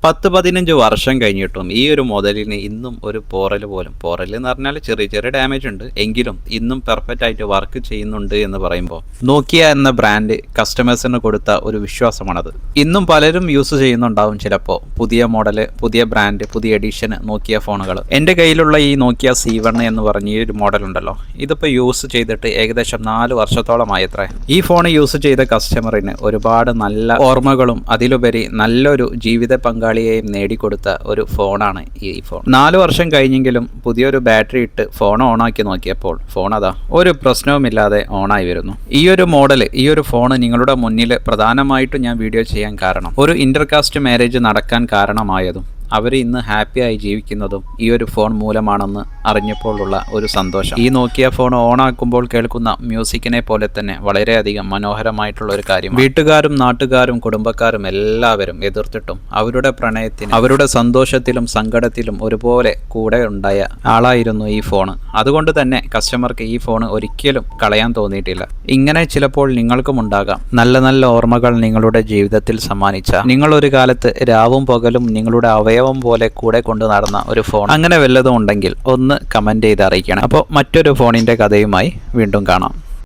10-15 വർഷം കഴിഞ്ഞിട്ടും ഈ ഒരു മോഡലിന് ഇന്നും ഒരു പോറൽ എന്ന് പറഞ്ഞാൽ ചെറിയ ഡാമേജ് ഉണ്ട് എങ്കിലും ഇന്നും പെർഫെക്റ്റ് ആയിട്ട് വർക്ക് ചെയ്യുന്നുണ്ട് എന്ന് പറയുമ്പോൾ നോക്കിയ എന്ന ബ്രാൻഡ് കസ്റ്റമേഴ്സിന് കൊടുത്ത ഒരു വിശ്വാസമാണത്. ഇന്നും പലരും യൂസ് ചെയ്യുന്നുണ്ടാവും. ചിലപ്പോൾ പുതിയ മോഡല്, പുതിയ ബ്രാൻഡ്, പുതിയ എഡിഷൻ നോക്കിയ ഫോണുകൾ. എൻ്റെ കയ്യിലുള്ള ഈ നോക്കിയ C1 എന്ന് പറഞ്ഞ ഈ ഒരു മോഡൽ ഉണ്ടല്ലോ, ഇതിപ്പോൾ യൂസ് ചെയ്തിട്ട് ഏകദേശം 4 വർഷത്തോളമായത്രേ. ഈ ഫോൺ യൂസ് ചെയ്ത കസ്റ്റമറിന് ഒരുപാട് നല്ല ഓർമ്മകളും അതിലുപരി നല്ലൊരു ജീവിത പങ്കാളിയെയും നേടിക്കൊടുത്ത ഒരു ഫോണാണ് ഈ ഫോൺ. 4 വർഷം കഴിഞ്ഞെങ്കിലും പുതിയൊരു ബാറ്ററി ഇട്ട് ഫോൺ ഓണാക്കി നോക്കിയപ്പോൾ ഫോൺ അതാ ഒരു പ്രശ്നവുമില്ലാതെ ഓണായി വരുന്നു. ഈ ഒരു മോഡൽ, ഈ ഒരു ഫോൺ നിങ്ങളുടെ മുന്നിൽ പ്രധാനമായിട്ടും ഞാൻ വീഡിയോ ചെയ്യാൻ കാരണം ഒരു ഇന്റർകാസ്റ്റ് മാരേജ് നടക്കാൻ കാരണമായതും അവർ ഇന്ന് ഹാപ്പിയായി ജീവിക്കുന്നതും ഈ ഒരു ഫോൺ മൂലമാണെന്ന് അറിഞ്ഞപ്പോഴുള്ള ഒരു സന്തോഷം. ഈ നോക്കിയ ഫോൺ ഓണാക്കുമ്പോൾ കേൾക്കുന്ന മ്യൂസിക്കിനെ പോലെ തന്നെ വളരെയധികം മനോഹരമായിട്ടുള്ള ഒരു കാര്യം. വീട്ടുകാരും നാട്ടുകാരും കുടുംബക്കാരും എല്ലാവരും എതിർത്തിട്ടും അവരുടെ പ്രണയത്തിന്, അവരുടെ സന്തോഷത്തിലും സങ്കടത്തിലും ഒരുപോലെ കൂടെ ഉണ്ടായ ആളായിരുന്നു ഈ ഫോൺ. അതുകൊണ്ട് തന്നെ കസ്റ്റമർക്ക് ഈ ഫോൺ ഒരിക്കലും കളയാൻ തോന്നിയിട്ടില്ല. ഇങ്ങനെ ചിലപ്പോൾ നിങ്ങൾക്കും ഉണ്ടാകാം നല്ല നല്ല ഓർമ്മകൾ നിങ്ങളുടെ ജീവിതത്തിൽ സമ്മാനിച്ച, നിങ്ങളൊരു കാലത്ത് രാവും പകലും നിങ്ങളുടെ അവയവം പോലെ കൂടെ കൊണ്ടു നടന്ന ഒരു ഫോൺ, അങ്ങനെ വല്ലതും ഉണ്ടെങ്കിൽ ഒന്ന് കമന്റ് ചെയ്ത് അറിയിക്കണം. അപ്പോൾ മറ്റൊരു ഫോണിന്റെ കഥയുമായി വീണ്ടും കാണാം.